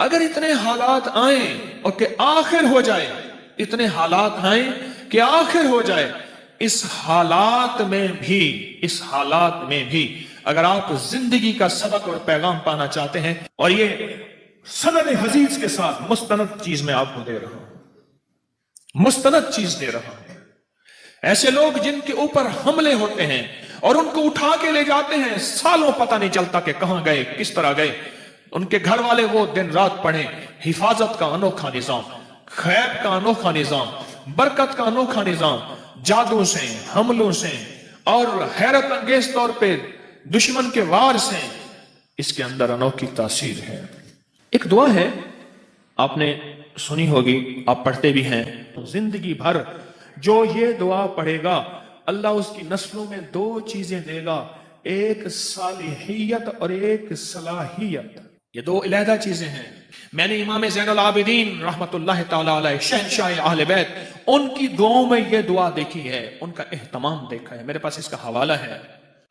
اگر اتنے حالات آئیں اور کہ آخر ہو جائے، اتنے حالات آئیں کہ آخر ہو جائے، اس حالات میں بھی اگر آپ زندگی کا سبق اور پیغام پانا چاہتے ہیں، اور یہ سند حدیث کے ساتھ مستند چیز میں آپ کو دے رہا ہوں، مستند چیز دے رہا ہوں، ایسے لوگ جن کے اوپر حملے ہوتے ہیں اور ان کو اٹھا کے لے جاتے ہیں، سالوں پتہ نہیں چلتا کہ کہاں گئے، کس طرح گئے، ان کے گھر والے وہ دن رات پڑھیں، حفاظت کا انوکھا نظام، خیر کا انوکھا نظام، برکت کا انوکھا نظام، جادو سے، حملوں سے اور حیرت انگیز طور پہ دشمن کے وار سے، اس کے اندر انوکھی تاثیر ہے۔ ایک دعا ہے، آپ نے سنی ہوگی، آپ پڑھتے بھی ہیں، زندگی بھر جو یہ دعا پڑھے گا اللہ اس کی نسلوں میں دو چیزیں دے گا، ایک صالحیت اور ایک صلاحیت۔ یہ دو علیحدہ چیزیں ہیں۔ میں نے امام زین العابدین رحمت اللہ تعالی علیہ، شہنشاہ اہل بیت، ان کی دعاؤں میں یہ دعا دیکھی ہے، ان کا اہتمام دیکھا ہے، میرے پاس اس کا حوالہ ہے۔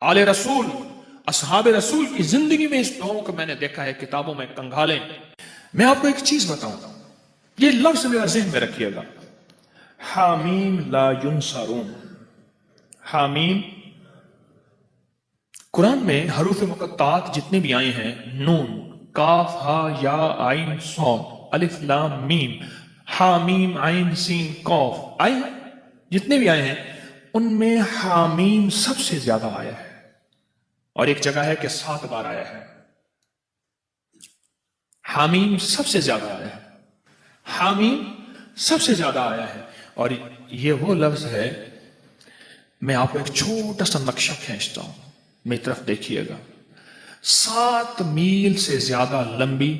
آل رسول، اصحاب رسول کی زندگی میں اس دعاؤں کو میں نے دیکھا ہے، کتابوں میں کنگھالیں۔ میں آپ کو ایک چیز بتاؤں، یہ لفظ میرا ذہن میں رکھیے گا، حامیم لا ینصرون۔ حامیم، قرآن میں حروف مقطعات جتنے بھی آئے ہیں، نون، کاف، ہا، یا، عین، صاد، الف، لام، میم، حامیم، عین، سین، قاف، آئے ہیں، جتنے بھی آئے ہیں ان میں حامیم سب سے زیادہ آیا ہے، اور ایک جگہ ہے کہ 7 بار آیا ہے۔ حامیم سب سے زیادہ آیا ہے، حامیم سب سے زیادہ آیا ہے، اور یہ وہ لفظ ہے، میں آپ کو ایک چھوٹا سا نقشہ کھینچتا ہوں، میری طرف دیکھیے گا، 7 میل سے زیادہ لمبی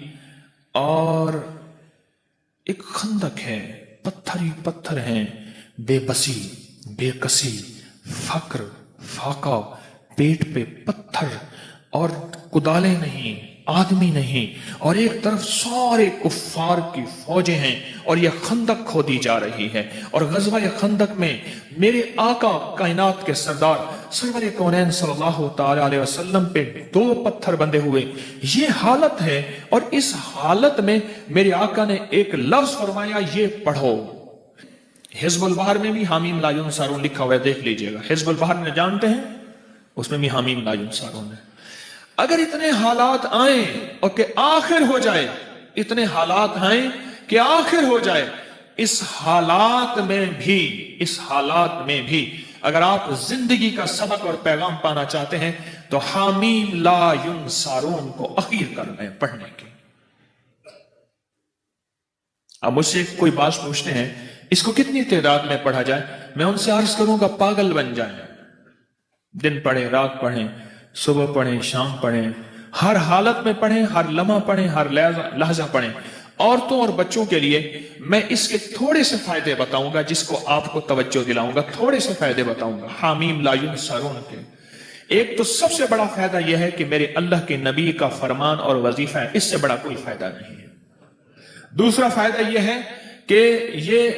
اور ایک خندق ہے، پتھر ہی پتھر ہیں، بے بسی، بے کسی، فقر، فاقہ، پیٹ پہ پتھر اور کدالیں نہیں، آدمی نہیں، اور ایک طرف سارے کفار کی فوجیں ہیں، اور یہ خندق کھودی جا رہی ہے، اور غزوہ خندق میں میرے آقا کائنات کے سردار سرور کونین صلی اللہ تعالی علیہ وسلم پہ 2 پتھر بندے ہوئے، یہ حالت ہے، اور اس حالت میں میرے آقا نے ایک لفظ فرمایا، یہ پڑھو۔ حزب البحر میں بھی حامیم لا ینصرون لکھا ہوا ہے، دیکھ لیجئے گا، حزب البحر میں جانتے ہیں، اس میں بھی حامیم لا ینصرون ہے۔ اگر اتنے حالات آئیں اور کہ آخر ہو جائے، اتنے حالات آئیں کہ آخر ہو جائے، اس حالات میں بھی اگر آپ زندگی کا سبق اور پیغام پانا چاہتے ہیں تو حامیم لا ینصرون کو اخیر کر رہے ہیں پڑھنے کی۔ اب مجھ سے کوئی بات پوچھتے ہیں، اس کو کتنی تعداد میں پڑھا جائے؟ میں ان سے عرض کروں گا پاگل بن جائیں، دن پڑھیں، رات پڑھیں، صبح پڑھیں، شام پڑھیں، ہر حالت میں پڑھیں، ہر لمحہ پڑھیں، ہر لحظہ پڑھیں۔ عورتوں اور بچوں کے لیے میں اس کے تھوڑے سے فائدے بتاؤں گا، جس کو آپ کو توجہ دلاؤں گا، تھوڑے سے فائدے بتاؤں گا حامیم لا ینصرون کے۔ ایک تو سب سے بڑا فائدہ یہ ہے کہ میرے اللہ کے نبی کا فرمان اور وظیفہ ہے، اس سے بڑا کوئی فائدہ نہیں ہے۔ دوسرا فائدہ یہ ہے کہ یہ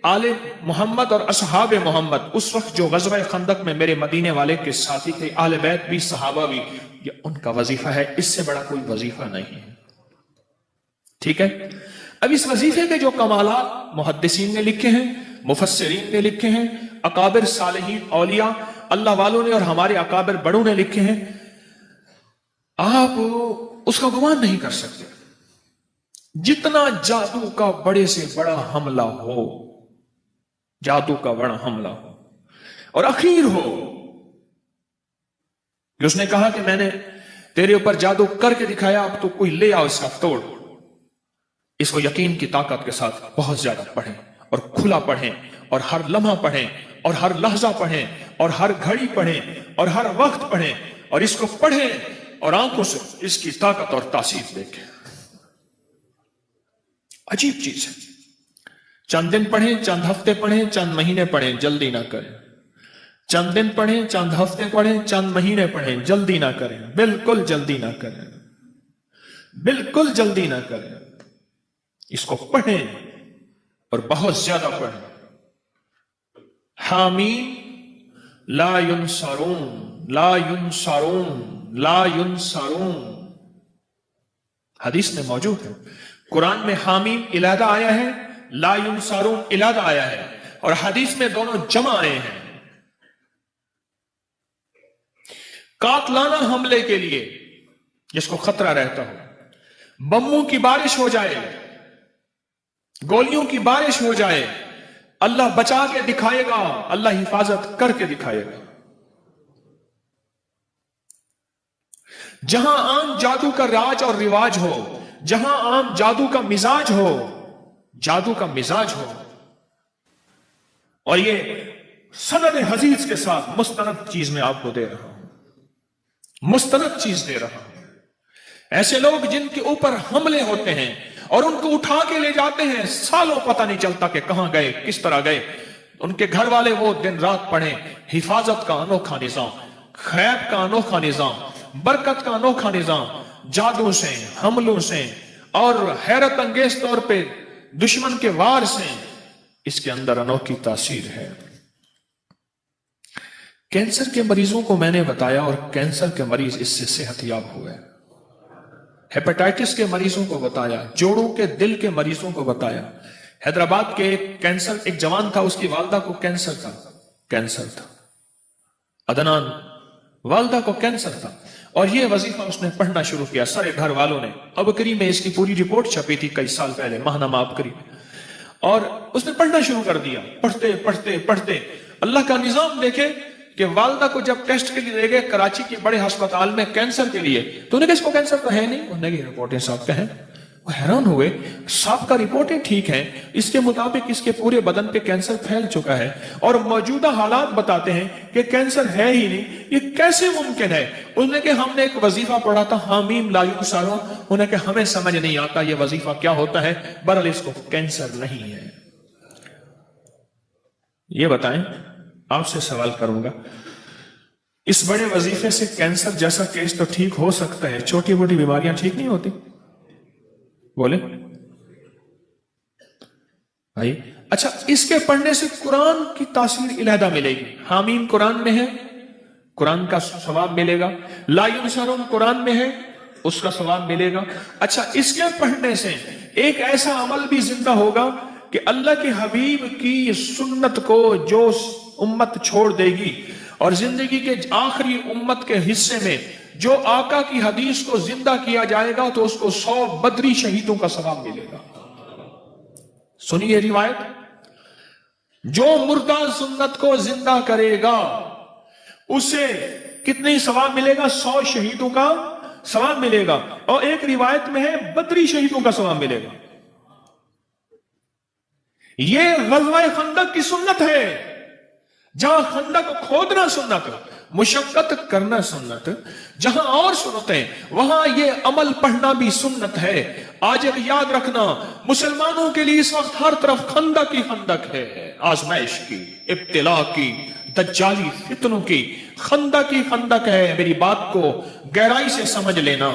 آل محمد اور اصحاب محمد اس وقت جو غزوہ خندق میں میرے مدینے والے کے ساتھی تھے، آل بیت بھی، صحابہ بھی، یہ ان کا وظیفہ ہے، اس سے بڑا کوئی وظیفہ نہیں ہے۔ ٹھیک ہے؟ اب اس وظیفے کے جو کمالات محدثین نے لکھے ہیں، مفسرین نے لکھے ہیں، اکابر صالحین اولیاء اللہ والوں نے اور ہمارے اکابر بڑوں نے لکھے ہیں، آپ اس کا گمان نہیں کر سکتے۔ جتنا جادو کا بڑے سے بڑا حملہ ہو، جادو کا بڑا حملہ ہو اور اخیر ہو کہ اس نے کہا کہ میں نے تیرے اوپر جادو کر کے دکھایا، اب تو کوئی لے آؤ اس کا توڑ، اس کو یقین کی طاقت کے ساتھ بہت زیادہ پڑھیں اور کھلا پڑھیں اور ہر لمحہ پڑھیں اور ہر لحظہ پڑھیں اور ہر گھڑی پڑھیں اور ہر وقت پڑھیں، اور اس کو پڑھیں اور آنکھوں سے اس کی طاقت اور تاثیر دیکھیں۔ عجیب چیز ہے، چند دن پڑھیں، چند ہفتے پڑھیں، چند مہینے پڑھیں، جلدی نہ کریں۔ چند دن پڑھیں، چند ہفتے پڑھیں، چند مہینے پڑھیں، جلدی نہ کریں، بالکل جلدی نہ کریں، بالکل جلدی نہ کریں۔ اس کو پڑھیں اور بہت زیادہ پڑھیں۔ حامیم لا ینصرون، لا ینصرون، لا ینصرون، حدیث میں موجود ہے، قرآن میں حامیم علیحدہ آیا ہے، لا ینصرون علیحدہ آیا ہے، اور حدیث میں دونوں جمع آئے ہیں۔ قاتلانہ حملے کے لیے جس کو خطرہ رہتا ہو، بموں کی بارش ہو جائے، گولیوں کی بارش ہو جائے، اللہ بچا کے دکھائے گا، اللہ حفاظت کر کے دکھائے گا۔ جہاں عام جادو کا راج اور رواج ہو، جہاں عام جادو کا مزاج ہو، جادو کا مزاج ہو، اور یہ سند حدیث کے ساتھ مستند چیز میں آپ کو دے رہا ہوں، مستند چیز دے رہا ہوں۔ ایسے لوگ جن کے اوپر حملے ہوتے ہیں اور ان کو اٹھا کے لے جاتے ہیں، سالوں پتہ نہیں چلتا کہ کہاں گئے، کس طرح گئے، ان کے گھر والے وہ دن رات پڑھیں، حفاظت کا انوکھا نظام، خیب کا انوکھا نظام، برکت کا انوکھا نظام، جادو سے، حملوں سے اور حیرت انگیز طور پہ دشمن کے وار سے، اس کے اندر انوکھی تاثیر ہے۔ کینسر کے مریضوں کو میں نے بتایا اور کینسر کے مریض اس سے صحت یاب ہوئے، ہیپاٹائٹس کے مریضوں کو بتایا، جوڑوں کے دل کے مریضوں کو بتایا۔ حیدرآباد کے ایک جوان تھا، اس کی والدہ کو کینسر تھا، عدنان، والدہ کو کینسر تھا، اور یہ وظیفہ اس نے پڑھنا شروع کیا سارے گھر والوں نے۔ ابکری میں اس کی پوری رپورٹ چھپی تھی کئی سال پہلے، ماہنامہ ابکری میں، اور اس نے پڑھنا شروع کر دیا۔ پڑھتے پڑھتے پڑھتے اللہ کا نظام دیکھے کہ والدہ کو جب ٹیسٹ کے لیے لے گئے کراچی کے بڑے ہسپتال میں کینسر کے لیے، تو انہیں کہا اس کو کینسر تو ہے نہیں، انہوں نے کہا رپورٹیں صاحب کا ہیں۔ وہ حیران ہوئے، صاحب کا رپورٹیں ٹھیک ہیں، اس کے مطابق اس کے پورے بدن پہ کینسر پھیل چکا ہے، اور موجودہ حالات بتاتے ہیں کہ کینسر ہے ہی نہیں، یہ کیسے ممکن ہے؟ انہوں نے کہا ہم نے ایک وظیفہ پڑھا تھا، حامیم لا ینصرون، انہوں نے کہا ہمیں سمجھ نہیں آتا یہ وظیفہ کیا ہوتا ہے، بہرحال اس کو کینسر نہیں ہے۔ یہ بتائیں، آپ سے سوال کروں گا، اس بڑے وظیفے سے کینسر جیسا کیس تو ٹھیک ہو سکتا ہے، چھوٹی موٹی بیماریاں ٹھیک نہیں ہوتی؟ بولے بھائی، اچھا اس کے پڑھنے سے قرآن کی تاثیر علیحدہ ملے گی۔ حامیم قرآن میں ہے، قرآن کا ثواب ملے گا، لا ینصرون قرآن میں ہے، اس کا ثواب ملے گا۔ اچھا اس کے پڑھنے سے ایک ایسا عمل بھی زندہ ہوگا کہ اللہ کے حبیب کی سنت کو جو امت چھوڑ دے گی، اور زندگی کے آخری امت کے حصے میں جو آقا کی حدیث کو زندہ کیا جائے گا تو اس کو 100 بدری شہیدوں کا ثواب ملے گا۔ سنیے روایت، جو مردہ سنت کو زندہ کرے گا اسے کتنی ثواب ملے گا؟ 100 شہیدوں کا ثواب ملے گا، اور ایک روایت میں ہے بدری شہیدوں کا ثواب ملے گا۔ یہ غزوہ خندق کی سنت ہے، جہاں خندق کھودنا سنت، مشقت کرنا سنت، جہاں اور سنتیں وہاں یہ عمل پڑھنا بھی سنت ہے۔ آج ایک یاد رکھنا، مسلمانوں کے لیے اس وقت ہر طرف خندق ہی خندق ہے، آزمائش کی، ابتلا کی، دجالی فتنوں کی، خندق ہی خندق ہے۔ میری بات کو گہرائی سے سمجھ لینا،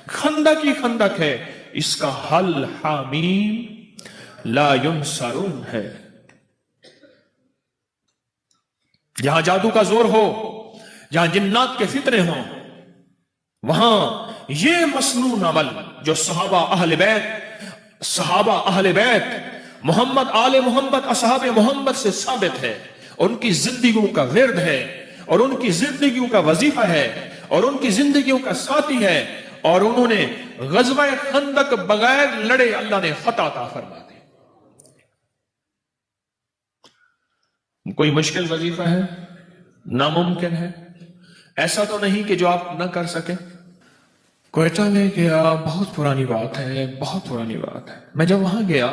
خندق ہی خندق ہے، اس کا حل حامیم لا ینصرون ہے۔ جہاں جادو کا زور ہو، جہاں جنات کے فتنے ہوں، وہاں یہ مسنون عمل جو صحابہ اہل بیت محمد آل محمد اصحاب محمد سے ثابت ہے، ان کی زندگیوں کا ورد ہے، اور ان کی زندگیوں کا وظیفہ ہے، اور ان کی زندگیوں کا ساتھی ہے، اور انہوں نے غزوہ خندق بغیر لڑے اللہ نے فتح عطا فرما دی۔ کوئی مشکل وظیفہ ہے؟ ناممکن ہے؟ ایسا تو نہیں کہ جو آپ نہ کر سکیں۔ کوئٹہ میں گیا، بہت پرانی بات ہے، بہت پرانی بات ہے۔ میں جب وہاں گیا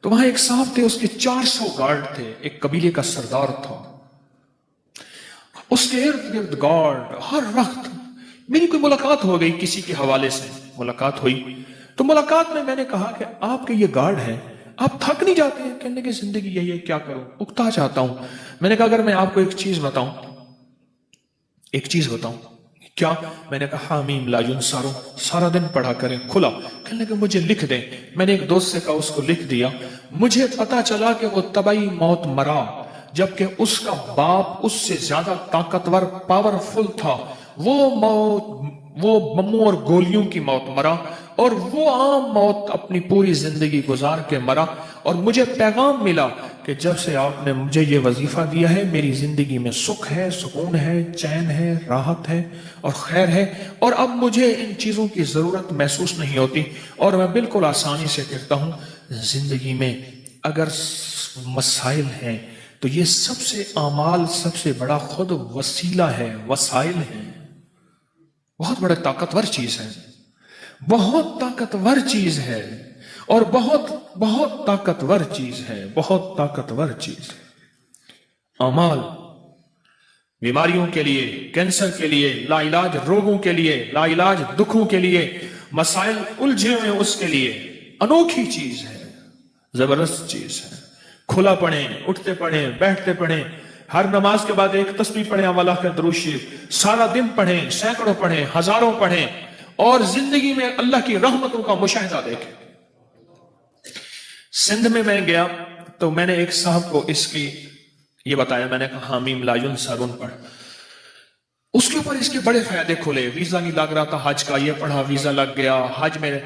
تو وہاں ایک صاحب تھے، اس کے 400 گارڈ تھے، ایک قبیلے کا سردار تھا، اس کے ارد گرد گارڈ۔ ہر وقت میری کوئی ملاقات ہو گئی، کسی کے حوالے سے ملاقات ہوئی، تو ملاقات میں نے کہا کہ آپ کے یہ گارڈ ہیں، آپ تھک نہیں جاتے ہیں؟ کہنے کی زندگی یہی ہے، کیا کروں، اکتا چاہتا ہوں۔ میں نے کہا اگر میں آپ کو ایک چیز بتاؤں، کیا؟ میں نے کہا حامیم لا ینصرون سارا دن پڑھا کریں، کھلا۔ کہنے کہ مجھے لکھ دیں۔ میں نے ایک دوست سے کہا، اس کو لکھ دیا۔ مجھے پتا چلا کہ وہ طبعی موت مرا، جبکہ اس کا باپ اس سے زیادہ طاقتور پاورفل تھا، وہ بموں اور گولیوں کی موت مرا، اور وہ عام موت اپنی پوری زندگی گزار کے مرا، اور مجھے پیغام ملا کہ جب سے آپ نے مجھے یہ وظیفہ دیا ہے میری زندگی میں سکھ ہے، سکون ہے، چین ہے، راحت ہے اور خیر ہے، اور اب مجھے ان چیزوں کی ضرورت محسوس نہیں ہوتی، اور میں بالکل آسانی سے کہتا ہوں زندگی میں اگر مسائل ہیں تو یہ سب سے اعمال سب سے بڑا خود وسیلہ ہے، وسائل ہیں، بہت بڑا طاقتور چیز ہے، بہت طاقتور چیز ہے، اور بہت بہت طاقتور چیز ہے، بہت طاقتور چیز ہے۔ اعمال بیماریوں کے لیے، کینسر کے لیے، لا علاج روگوں کے لیے، لا علاج دکھوں کے لیے، مسائل الجھے ہوئے اس کے لیے انوکھی چیز ہے، زبردست چیز ہے۔ کھلا پڑھیں، اٹھتے پڑھیں، بیٹھتے پڑھیں، ہر نماز کے بعد ایک تسبیح پڑھیں، اللہ کا درود شریف، سارا دن پڑھیں، سینکڑوں پڑھیں، ہزاروں پڑھیں، اور زندگی میں اللہ کی رحمتوں کا مشاہدہ دیکھیں۔ سندھ میں گیا تو میں نے ایک صاحب کو اس کی یہ بتایا، میں نے کہا حامیم لا ینصرون پڑھ، اس کے اوپر اس کے بڑے فائدے کھلے، ویزا نہیں لگ رہا تھا حج کا، یہ پڑھا ویزا لگ گیا، حج میں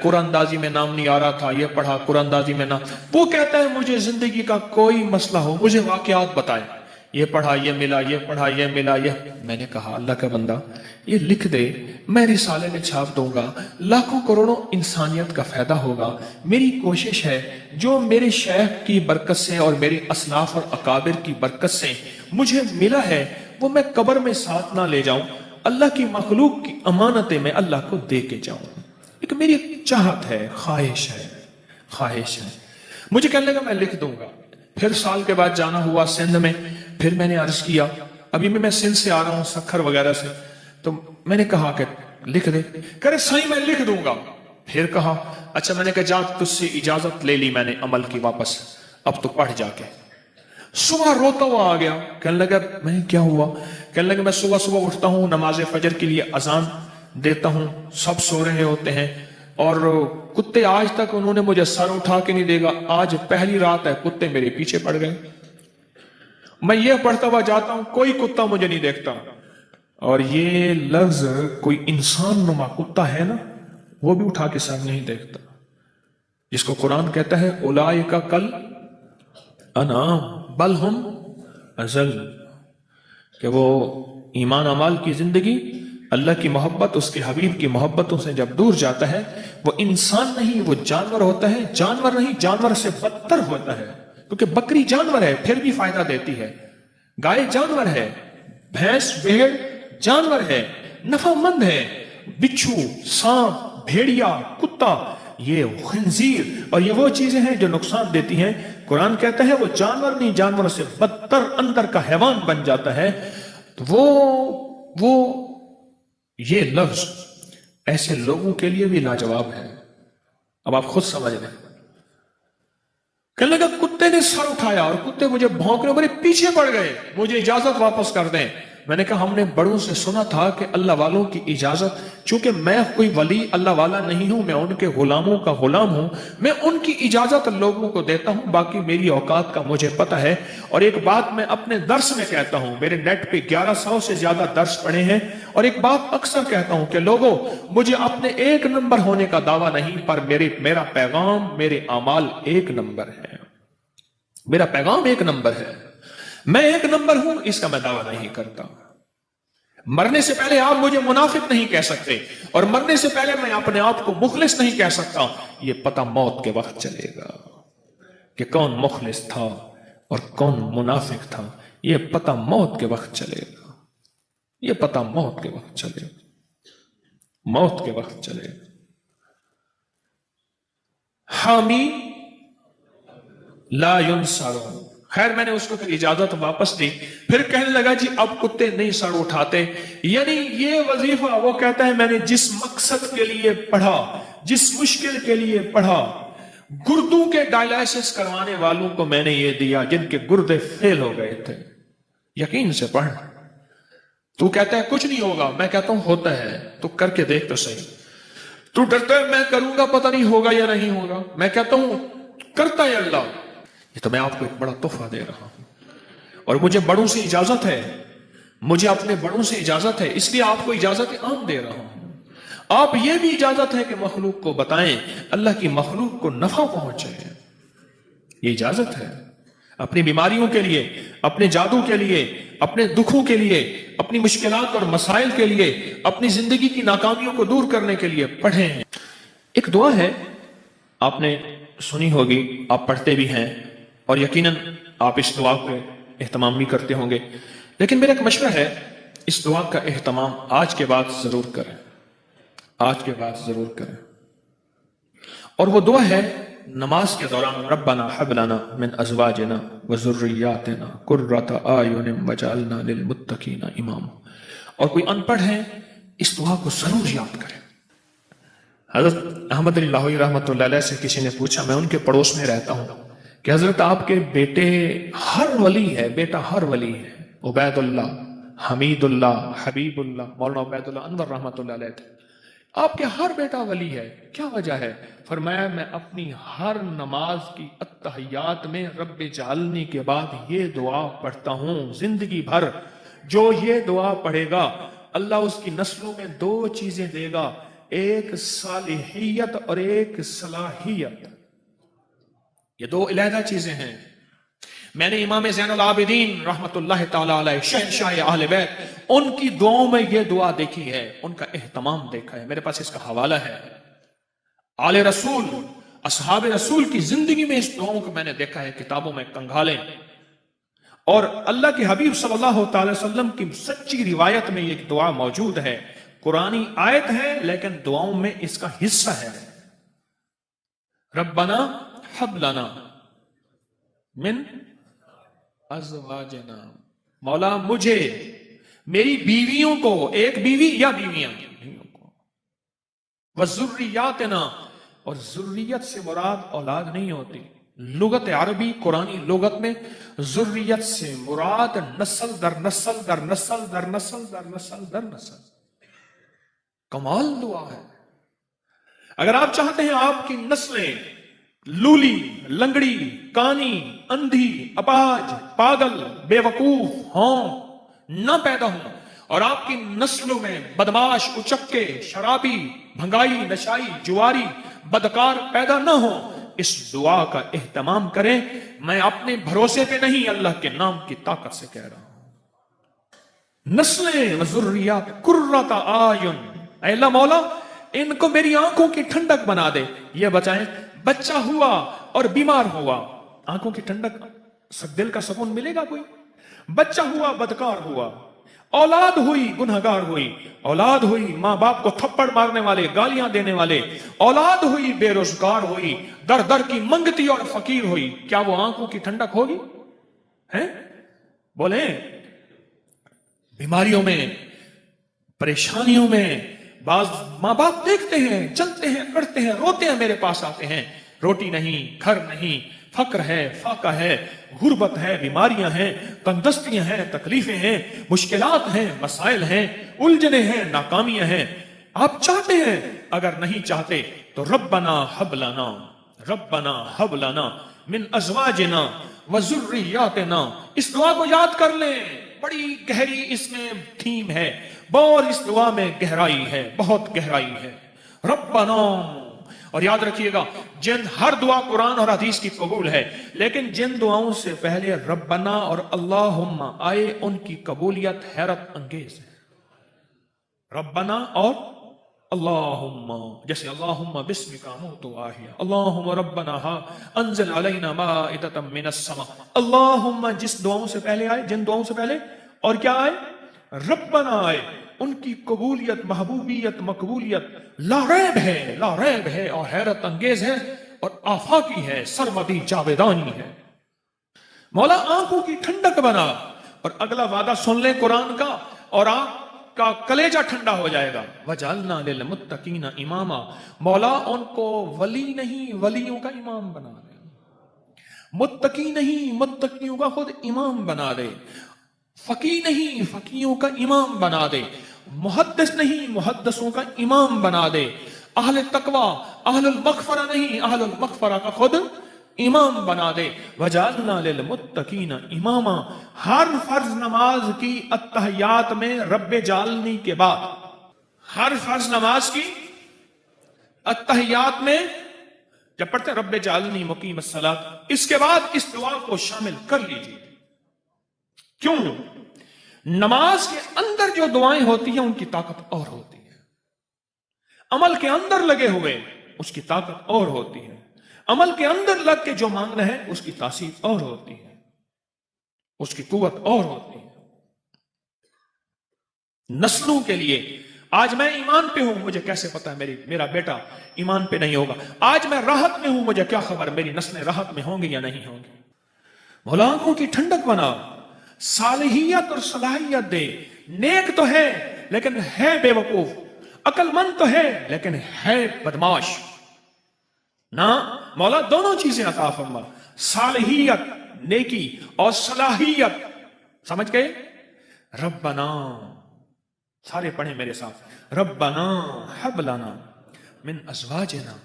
قرآن اندازی میں نام نہیں آ رہا تھا، یہ پڑھا قرآن اندازی میں نام، وہ کہتا ہے مجھے زندگی کا کوئی مسئلہ ہو مجھے واقعات بتائے، یہ پڑھا یہ ملا، یہ پڑھا یہ ملا، یہ میں نے کہا اللہ کا بندہ یہ لکھ دے، میں رسالے میں چھاپ دوں گا، لاکھوں کروڑوں انسانیت کا فائدہ ہوگا۔ میری کوشش ہے جو میرے شیخ کی برکت سے اور میرے اسلاف اور اکابر کی برکت سے مجھے ملا ہے وہ میں قبر میں ساتھ نہ لے جاؤں، اللہ کی مخلوق کی امانتیں میں اللہ کو دے کے جاؤں۔ ایک میری چاہت ہے، خواہش ہے۔ مجھے کہنے لگا میں لکھ دوں گا۔ پھر سال کے بعد جانا ہوا سندھ میں، پھر میں نے عرض کیا، ابھی میں سندھ سے آ رہا ہوں سکھر وغیرہ سے، تو میں نے کہا کہ لکھ دے، کہہ رہے صحیح میں لکھ دوں گا۔ پھر کہا اچھا، میں نے کہا جا تجھ سے اجازت لے لی میں نے عمل کی واپس، اب تو پڑھ جا کے۔ صبح روتا ہوا آ گیا، کہنے لگا میں کیا ہوا؟ کہنے لگا میں صبح اٹھتا ہوں، نماز فجر کے لیے اذان دیتا ہوں، سب سو رہے ہوتے ہیں، اور کتے آج تک انہوں نے مجھے سر اٹھا کے نہیں دے گا، آج پہلی رات ہے کتے میرے پیچھے پڑ گئے، میں یہ پڑھتا ہوا جاتا ہوں، کوئی کتا مجھے نہیں دیکھتا، اور یہ لفظ کوئی انسان نما کتا ہے نا وہ بھی اٹھا کے سر نہیں دیکھتا، جس کو قرآن کہتا ہے اولئک کل انعام بل ہم اضل، کہ وہ ایمان اعمال کی زندگی، اللہ کی محبت، اس کے حبیب کی محبتوں سے جب دور جاتا ہے وہ انسان نہیں، وہ جانور ہوتا ہے، جانور نہیں جانور سے بدتر ہوتا ہے، کیونکہ بکری جانور ہے پھر بھی فائدہ دیتی ہے، گائے جانور ہے، بھینس بھیڑ جانور ہے، نفع مند ہے، بچھو سانپ بھیڑیا کتا یہ خنزیر اور یہ وہ چیزیں ہیں جو نقصان دیتی ہیں، قرآن کہتا ہے وہ جانور نہیں جانور سے بدتر اندر کا حیوان بن جاتا ہے، تو وہ یہ لفظ ایسے لوگوں کے لیے بھی لاجواب ہے۔ اب آپ خود سمجھ لیں، کہنے لگا کتے نے سر اٹھایا اور کتے مجھے بھونکنے میرے پیچھے پڑ گئے، مجھے اجازت واپس کر دیں۔ میں نے کہا ہم نے بڑوں سے سنا تھا کہ اللہ والوں کی اجازت، چونکہ میں کوئی ولی اللہ والا نہیں ہوں، میں ان کے غلاموں کا غلام ہوں، میں ان کی اجازت لوگوں کو دیتا ہوں، باقی میری اوقات کا مجھے پتہ ہے۔ اور ایک بات میں اپنے درس میں کہتا ہوں، میرے نیٹ پہ 1100 سے زیادہ درس پڑھے ہیں، اور ایک بات اکثر کہتا ہوں کہ لوگوں مجھے اپنے ایک نمبر ہونے کا دعویٰ نہیں، پر میرا پیغام میرے اعمال ایک نمبر ہے، میرا پیغام ایک نمبر ہے، میں ایک نمبر ہوں، اس کا میں دعویٰ نہیں کرتا۔ مرنے سے پہلے آپ مجھے منافق نہیں کہہ سکتے، اور مرنے سے پہلے میں اپنے آپ کو مخلص نہیں کہہ سکتا، یہ پتہ موت کے وقت چلے گا کہ کون مخلص تھا اور کون منافق تھا، یہ پتہ موت کے وقت چلے گا، یہ پتہ موت کے وقت چلے گا، موت کے وقت چلے گا۔ حامی لا ینصرون، خیر میں نے اس کو پھر اجازت واپس دی، پھر کہنے لگا جی اب کتے نہیں سر اٹھاتے، یعنی یہ وظیفہ وہ کہتا ہے میں نے جس مقصد کے لیے پڑھا، جس مشکل کے لیے پڑھا، گردوں کے ڈائلائسس کروانے والوں کو میں نے یہ دیا جن کے گردے فیل ہو گئے تھے، یقین سے پڑھ۔ تو کہتا ہے کچھ نہیں ہوگا، میں کہتا ہوں ہوتا ہے، تو کر کے دیکھ تو صحیح۔ تو ڈرتا ہے میں کروں گا پتہ نہیں ہوگا یا نہیں ہوگا، میں کہتا ہوں کرتا ہے اللہ۔ یہ تو میں آپ کو ایک بڑا تحفہ دے رہا ہوں، اور مجھے بڑوں سے اجازت ہے، مجھے اپنے بڑوں سے اجازت ہے، اس لیے آپ کو اجازت عام دے رہا ہوں۔ آپ یہ بھی اجازت ہے کہ مخلوق کو بتائیں، اللہ کی مخلوق کو نفع پہنچے، یہ اجازت ہے۔ اپنی بیماریوں کے لیے، اپنے جادو کے لیے، اپنے دکھوں کے لیے، اپنی مشکلات اور مسائل کے لیے، اپنی زندگی کی ناکامیوں کو دور کرنے کے لیے پڑھیں۔ ایک دعا ہے، آپ نے سنی ہوگی، آپ پڑھتے بھی ہیں اور یقیناً آپ اس دعا کو اہتمام بھی کرتے ہوں گے، لیکن میرا ایک مشورہ ہے، اس دعا کا اہتمام آج کے بعد ضرور کریں، آج کے بعد ضرور کریں۔ اور وہ دعا ہے نماز کے دوران، ربنا ہب لنا من ازواجنا وذریاتنا قرۃ اعین واجعلنا للمتقین اماما۔ اور کوئی ان پڑھ ہے اس دعا کو ضرور یاد کرے۔ حضرت احمد علی لاہوری رحمۃ اللہ علیہ سے کسی نے پوچھا، میں ان کے پڑوس میں رہتا ہوں، کہ حضرت آپ کے بیٹے ہر ولی ہے، بیٹا ہر ولی ہے، عبید اللہ، حمید اللہ، حبیب اللہ، مولانا عبید اللہ انور رحمۃ اللہ علیہ تھے، آپ کے ہر بیٹا ولی ہے، کیا وجہ ہے؟ فرمایا میں اپنی ہر نماز کی اتحیات میں رب جعلنی کے بعد یہ دعا پڑھتا ہوں، زندگی بھر جو یہ دعا پڑھے گا اللہ اس کی نسلوں میں دو چیزیں دے گا، ایک صالحیت اور ایک صلاحیت، یہ دو علیحدہ چیزیں ہیں۔ میں نے امام زین العابدین رحمت اللہ تعالی علیہ شہنشاہ اہل بیت ان کی دعاؤں میں یہ دعا دیکھی ہے، ان کا اہتمام دیکھا ہے، میرے پاس اس کا حوالہ ہے۔ آل رسول، اصحاب رسول کی زندگی میں اس دعاؤں کو میں نے دیکھا ہے، کتابوں میں کنگھالیں، اور اللہ کے حبیب صلی اللہ تعالی وسلم کی سچی روایت میں یہ دعا موجود ہے، قرآنی آیت ہے لیکن دعاؤں میں اس کا حصہ ہے۔ ربنا ہب لنا من ازواجنا، مولا مجھے، میری بیویوں کو، ایک بیوی یا بیویاں کو، وذریاتنا، اور ذریت سے مراد اولاد نہیں ہوتی، لغت عربی قرآنی لغت میں ذریت سے مراد نسل در نسل در نسل در نسل در نسل در نسل۔ کمال دعا ہے۔ اگر آپ چاہتے ہیں آپ کی نسلیں لولی، لنگڑی، کانی، اندھی، اپاہج، پاگل، بے وقوف ہوں، نہ پیدا ہوں، اور آپ کی نسلوں میں بدماش، اچکے، شرابی، بھنگائی، نشائی، جواری، بدکار پیدا نہ ہوں، اس دعا کا اہتمام کریں۔ میں اپنے بھروسے پہ نہیں، اللہ کے نام کی طاقت سے کہہ رہا ہوں۔ نسلیں و ذریات قرۃ اعین، اے اللہ مولا ان کو میری آنکھوں کی ٹھنڈک بنا دے۔ یہ بچائیں، بچہ ہوا اور بیمار ہوا، آنکھوں کی ٹھنڈک، دل کا سکون ملے گا کوئی؟ بچہ ہوا بدکار ہوا، اولاد ہوئی گنہگار ہوئی، اولاد ہوئی ماں باپ کو تھپڑ مارنے والے، گالیاں دینے والے، اولاد ہوئی بے روزگار ہوئی، در در کی منگتی اور فقیر ہوئی، کیا وہ آنکھوں کی ٹھنڈک ہوگی؟ ہیں بولیں؟ بیماریوں میں، پریشانیوں میں، بعض ماں باپ دیکھتے ہیں، چلتے ہیں، کرتے ہیں، روتے ہیں، میرے پاس آتے ہیں، روٹی نہیں، گھر نہیں، فقر ہے، فاقہ ہے، غربت ہے، بیماریاں ہیں، تنگدستیاں ہیں، تکلیفیں ہیں، مشکلات ہیں، مسائل ہیں، الجھنیں ہیں، ناکامیاں ہیں۔ آپ چاہتے ہیں، اگر نہیں چاہتے تو ربنا ہب لنا، ربنا ہب لنا من ازواجنا وذریاتنا، اس دعا کو یاد کر لیں، بڑی گہری اس میں تھیم ہے، اور اس دعا میں گہرائی ہے، بہت گہرائی ہے۔ ربنا، اور یاد رکھیے گا جن ہر دعا قرآن اور حدیث کی قبول ہے، لیکن جن دعاؤں سے پہلے ربنا اور اللہم آئے ان کی قبولیت حیرت انگیز ہے۔ ربنا اور اللہم، جیسے اللہم بسمک اموت و احیا، اللہم ربنا انزل علینا مائدۃ من السماء، اللہم جس دعاؤں سے پہلے آئے، جن دعاؤں سے پہلے، اور کیا آئے؟ ربنا آئے، ان کی قبولیت، محبوبیت، مقبولیت لا ریب ہے، لا ریب ہے، اور حیرت انگیز ہے، اور آفاقی ہے، سرمدی جاویدانی ہے۔ مولا آنکھوں کی ٹھنڈک بنا، اور اگلا وعدہ سن لیں قرآن کا، اور آنکھ کا کلیجہ ٹھنڈا ہو جائے گا۔ وَجَعَلْنَا لِلْمُتَّقِينَ إِمَامًا، مولا ان کو ولی نہیں، ولیوں کا امام بنا دے، متقی نہیں، متقیوں کا خود امام بنا دے، فقی نہیں، فقیوں کا امام بنا دے، محدث نہیں، محدثوں کا امام بنا دے، اہل تقوی، اہل المغفرہ نہیں، اہل المغفرہ کا خود امام بنا دے. وجعلنا للمتقین اماما. ہر فرض نماز کی التحیات میں رب جعلنی کے بعد، ہر فرض نماز کی التحیات میں جب پڑھتے ہیں رب جعلنی مقیم الصلاۃ، اس کے بعد اس دعا کو شامل کر لیجیے. کیوں؟ نماز کے اندر جو دعائیں ہوتی ہیں ان کی طاقت اور ہوتی ہے. عمل کے اندر لگے ہوئے اس کی طاقت اور ہوتی ہے. عمل کے اندر لگ کے جو مانگنا ہے اس کی تاثیر اور ہوتی ہے، اس کی قوت اور ہوتی ہے. نسلوں کے لیے آج میں ایمان پہ ہوں، مجھے کیسے پتا ہے میرا بیٹا ایمان پہ نہیں ہوگا. آج میں راحت میں ہوں، مجھے کیا خبر میری نسلیں راحت میں ہوں گی یا نہیں ہوں گی. مولا آنکھوں کی ٹھنڈک بنا، صالحیت اور صلاحیت دے. نیک تو ہے لیکن ہے بے وقوف، عقل مند تو ہے لیکن ہے بدماش. نہ مولا دونوں چیزیں عطا فرما، صالحیت نیکی اور صلاحیت. سمجھ گئے؟ ربنا، سارے پڑھیں میرے ساتھ، ربنا حب لنا من ازواجنا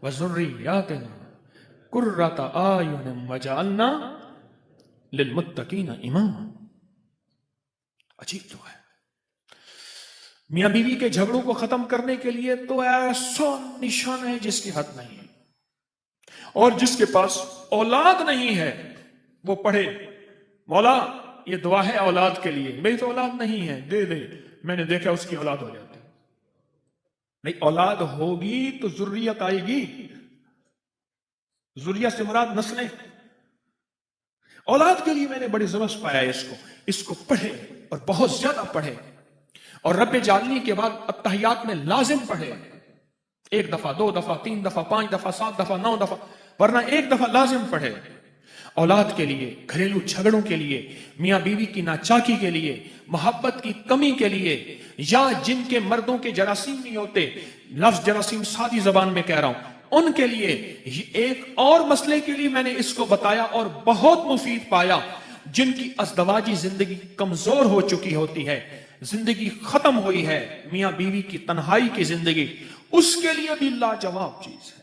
وذریاتنا قرۃ اعین وجعلنا للمتقین اماما. عجیب تو ہے. میاں بیوی کے جھگڑوں کو ختم کرنے کے لیے تو ایسا نشان ہے جس کی حد نہیں ہے. اور جس کے پاس اولاد نہیں ہے وہ پڑھے، مولا یہ دعا ہے اولاد کے لیے، میری تو اولاد نہیں ہے، دے دے. میں نے دیکھا اس کی اولاد ہو جاتی. نہیں، اولاد ہوگی تو ذریت آئے گی. ذریت سے مراد نسلیں. اولاد کے لیے میں نے بڑی زبردست پایا اس کو پڑھے اور بہت زیادہ پڑھے. اور رب جعلنی کے بعد التحیات میں لازم پڑھے. 1 دفعہ 2 دفعہ 3 دفعہ 5 دفعہ 7 دفعہ 9 دفعہ، ورنہ 1 دفعہ لازم پڑھے. اولاد کے لیے، گھریلو جھگڑوں کے لیے، میاں بیوی کی ناچاکی کے لیے، محبت کی کمی کے لیے، یا جن کے مردوں کے جراثیم نہیں ہوتے، لفظ جراثیم سادی زبان میں کہہ رہا ہوں، ان کے لیے. ایک اور مسئلے کے لیے میں نے اس کو بتایا اور بہت مفید پایا. جن کی ازدواجی زندگی کمزور ہو چکی ہوتی ہے، زندگی ختم ہوئی ہے، میاں بیوی کی تنہائی کی زندگی، اس کے لیے بھی لاجواب چیز ہے.